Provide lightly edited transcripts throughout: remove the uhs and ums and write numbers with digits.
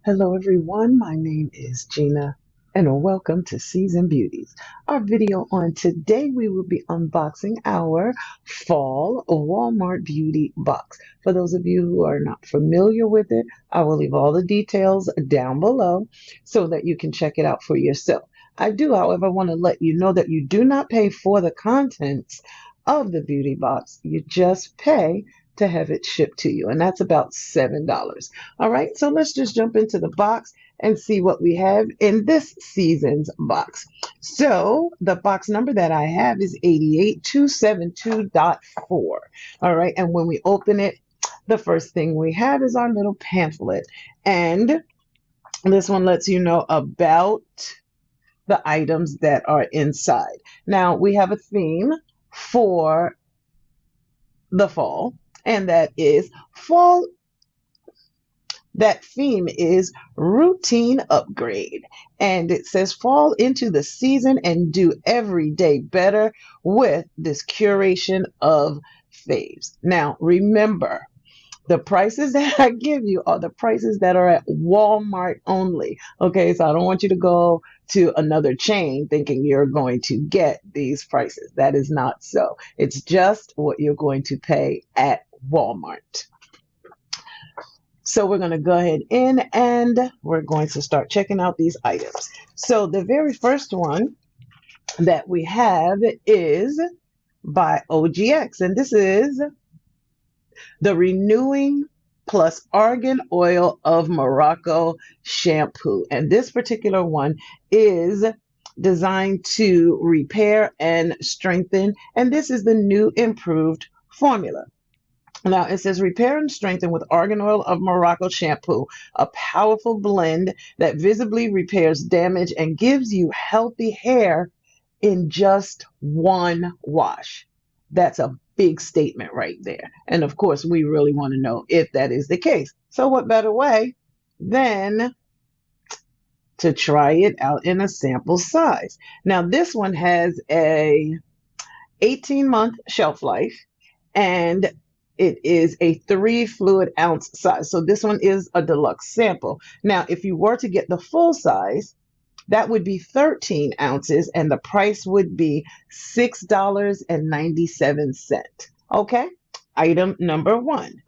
Hello everyone, my name is Gina and welcome to Season Beauties. Our video on today we will be unboxing our fall Walmart beauty box. For those of you who are not familiar with it, I will leave all the details down below so that you can check it out for yourself. I do, however, want to let you know that you do not pay for the contents of the beauty box. You just pay to have it shipped to you, and that's about $7. All right, so let's just jump into the box and see what we have in this season's box. So the box number that I have is 88272.4. All right, and when we open it, the first thing we have is our little pamphlet. And this one lets you know about the items that are inside. Now, we have a theme for the fall, and that is fall. That theme is routine upgrade. And it says fall into the season and do every day better with this curation of faves. Now, remember, the prices that I give you are the prices that are at Walmart only. Okay, so I don't want you to go to another chain thinking you're going to get these prices. That is not so. It's just what you're going to pay at Walmart. So we're going to go ahead in and we're going to start checking out these items. So the very first one that we have is by OGX, and this is the Renewing Plus Argan Oil of Morocco shampoo. And this particular one is designed to repair and strengthen, and this is the new improved formula. Now it says repair and strengthen with Argan Oil of Morocco shampoo, a powerful blend that visibly repairs damage and gives you healthy hair in just one wash. That's a big statement right there. And of course, we really want to know if that is the case. So what better way than to try it out in a sample size? Now this one has a 18-month shelf life, and it is a 3 fluid ounce size. So this one is a deluxe sample. Now, if you were to get the full size, that would be 13 ounces and the price would be $6.97. Okay, item number one.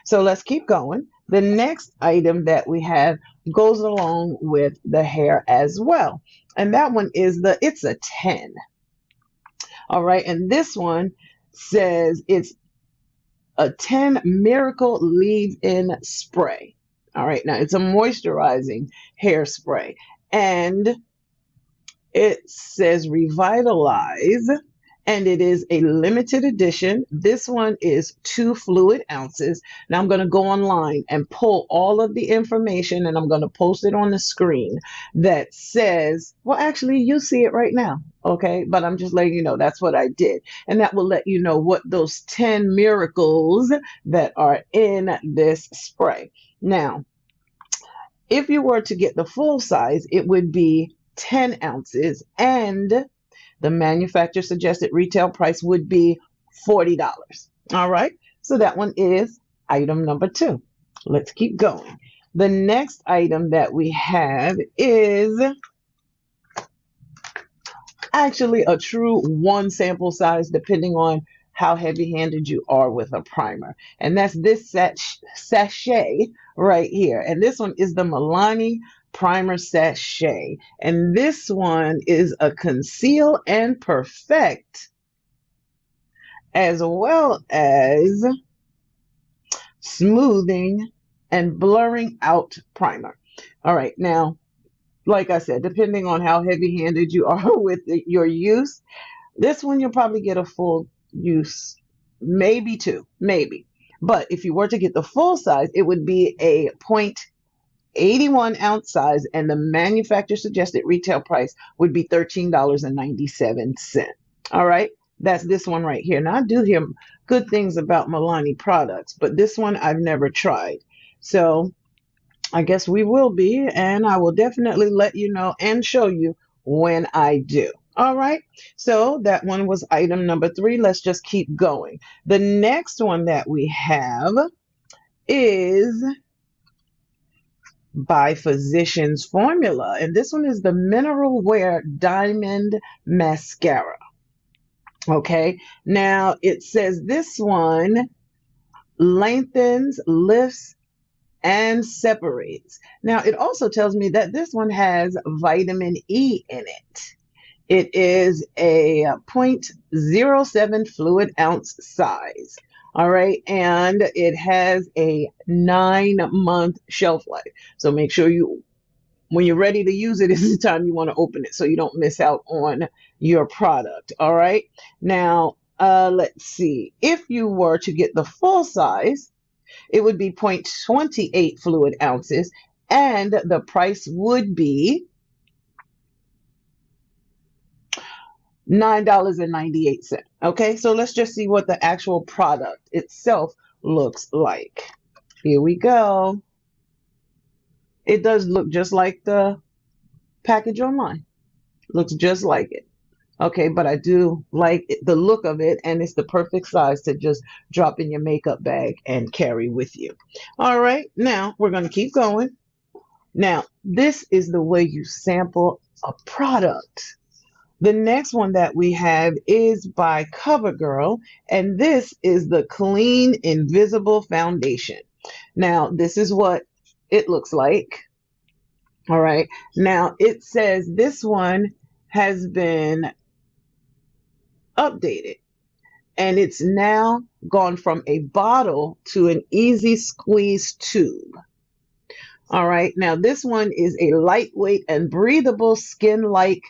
So let's keep going. The next item that we have goes along with the hair as well. And that one is it's a 10. All right, and this one says it's a 10 Miracle Leave-In Spray. All right, now it's a moisturizing hairspray, and it says revitalize, and it is a limited edition. This one is 2 fluid ounces. Now I'm going to go online and pull all of the information, and I'm going to post it on the screen that says, well, actually, you see it right now. Okay, but I'm just letting you know that's what I did. And that will let you know what those 10 miracles that are in this spray. Now, if you were to get the full size, it would be 10 ounces, and the manufacturer suggested retail price would be $40. All right, so that one is item number 2. Let's keep going. The next item that we have is actually a true 1 sample size, depending on how heavy-handed you are with a primer. And that's this sachet right here. And this one is the Milani Primer Sachet. And this one is a conceal and perfect, as well as smoothing and blurring out primer. All right, now, like I said, depending on how heavy-handed you are with your use, this one you'll probably get a full use, maybe 2, maybe. But if you were to get the full size, it would be a 0.81 ounce size, and the manufacturer suggested retail price would be $13.97. All right, that's this one right here. Now, I do hear good things about Milani products, but this one I've never tried. So I guess we will be, and I will definitely let you know and show you when I do. All right, so that one was item number 3. Let's just keep going. The next one that we have is by Physicians Formula. And this one is the Mineral Wear Diamond Mascara. Okay, now it says this one lengthens, lifts, and separates. Now it also tells me that this one has vitamin E in it. It is a zero point zero 0.07 fluid ounce size. All right, and it has a 9-month shelf life. So make sure you, when you're ready to use it, is the time you want to open it so you don't miss out on your product. All right, now let's see. If you were to get the full size, it would be 0.28 fluid ounces, and the price would be $9.98. Okay, so let's just see what the actual product itself looks like. Here we go. It does look just like the package online. Looks just like it. Okay, but I do like the look of it, and it's the perfect size to just drop in your makeup bag and carry with you. All right, now we're going to keep going. Now, this is the way you sample a product. The next one that we have is by COVERGIRL, and this is the Clean Invisible Foundation. Now, this is what it looks like. All right, now it says this one has been updated, and it's now gone from a bottle to an easy squeeze tube. All right, now this one is a lightweight and breathable skin-like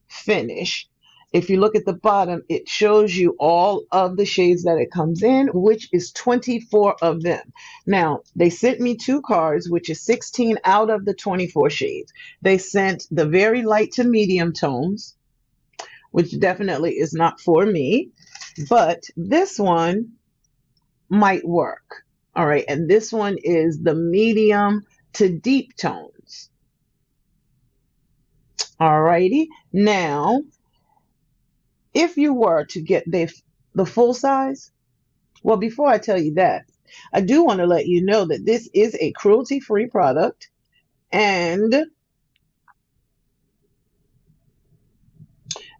finish. If you look at the bottom, it shows you all of the shades that it comes in, which is 24 of them. Now, they sent me 2 cards, which is 16 out of the 24 shades. They sent the very light to medium tones, which definitely is not for me, but this one might work. All right, and this one is the medium to deep tones. All righty, now, if you were to get the full size, well, before I tell you that, I do want to let you know that this is a cruelty-free product, and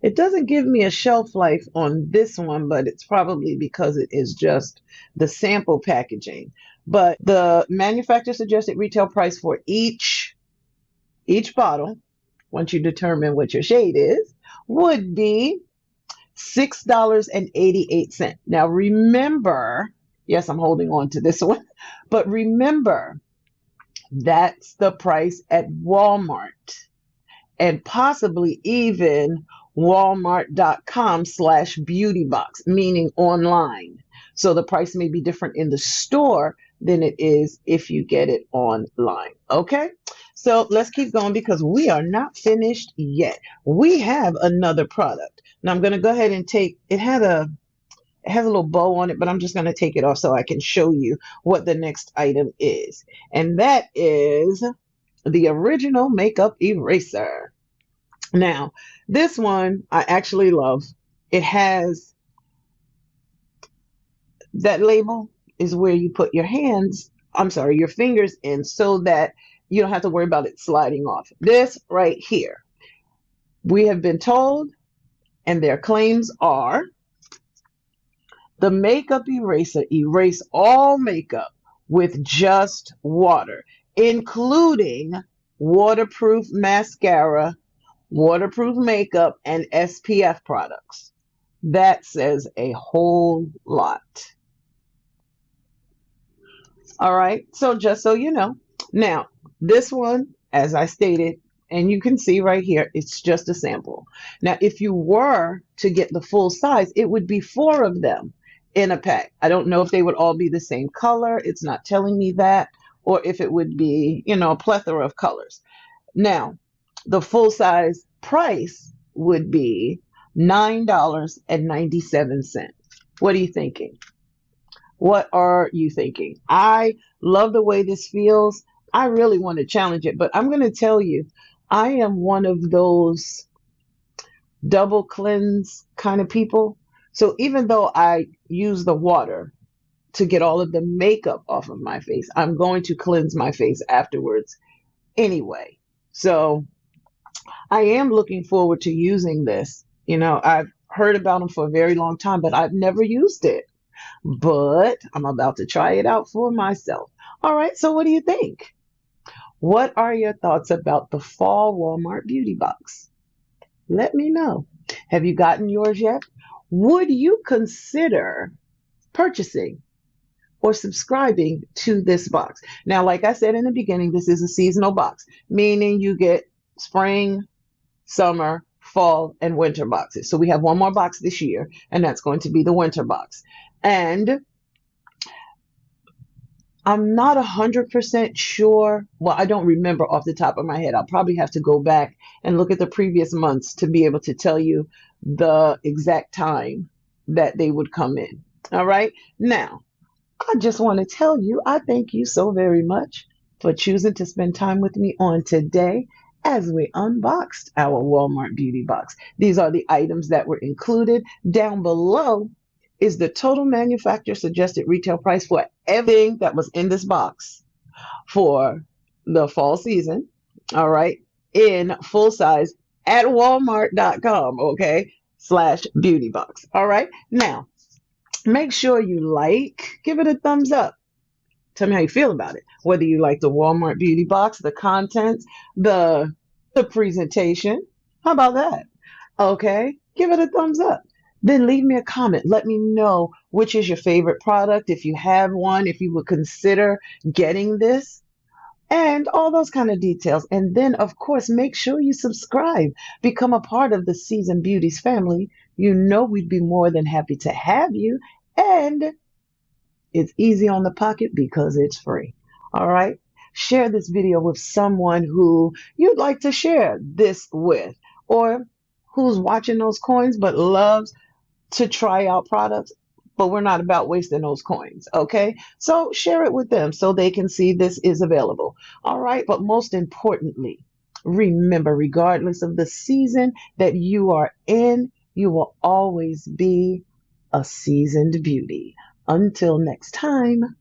it doesn't give me a shelf life on this one, but it's probably because it is just the sample packaging. But the manufacturer suggested retail price for each bottle, once you determine what your shade is, would be $6.88. Now remember, yes, I'm holding on to this one, but remember, that's the price at Walmart, and possibly even walmart.com/beautybox, meaning online. So the price may be different in the store than it is if you get it online. Okay, so let's keep going because we are not finished yet. We have another product. Now I'm going to go ahead and take, it has a little bow on it, but I'm just going to take it off so I can show you what the next item is. And that is the original makeup eraser. Now, this one I actually love. It has that label is where you put your your fingers in so that you don't have to worry about it sliding off. This right here, we have been told, and their claims are, the makeup eraser erase all makeup with just water, including waterproof mascara, waterproof makeup, and SPF products. That says a whole lot. All right, so just so you know, now this one, as I stated, and you can see right here, it's just a sample. Now, if you were to get the full size, it would be 4 of them in a pack. I don't know if they would all be the same color. It's not telling me that, or if it would be, a plethora of colors. Now, the full size price would be $9.97. What are you thinking? What are you thinking? I love the way this feels. I really want to challenge it, but I'm going to tell you, I am one of those double cleanse kind of people. So even though I use the water to get all of the makeup off of my face, I'm going to cleanse my face afterwards anyway. So I am looking forward to using this. I've heard about them for a very long time, but I've never used it. But I'm about to try it out for myself. All right, so what do you think? What are your thoughts about the fall Walmart beauty box? Let me know. Have you gotten yours yet? Would you consider purchasing or subscribing to this box? Now, like I said in the beginning, this is a seasonal box, meaning you get spring, summer, fall, and winter boxes. So we have one more box this year, and that's going to be the winter box. And I'm not 100% sure. Well, I don't remember off the top of my head. I'll probably have to go back and look at the previous months to be able to tell you the exact time that they would come in. All right. Now, I just want to tell you, I thank you so very much for choosing to spend time with me on today as we unboxed our Walmart beauty box. These are the items that were included. Down below is the total manufacturer suggested retail price for everything that was in this box for the fall season. All right. In full size at walmart.com. Okay. /beauty box. All right. Now, make sure you give it a thumbs up. Tell me how you feel about it. Whether you like the Walmart beauty box, the contents, the presentation. How about that? Okay, give it a thumbs up. Then leave me a comment. Let me know which is your favorite product, if you have one, if you would consider getting this, and all those kind of details. And then, of course, make sure you subscribe, become a part of the Season Beauties family. We'd be more than happy to have you. And it's easy on the pocket because it's free. All right. Share this video with someone who you'd like to share this with, or who's watching those coins but loves to try out products. But we're not about wasting those coins. Okay. So share it with them so they can see this is available. All right. But most importantly, remember, regardless of the season that you are in, you will always be a seasoned beauty. Until next time.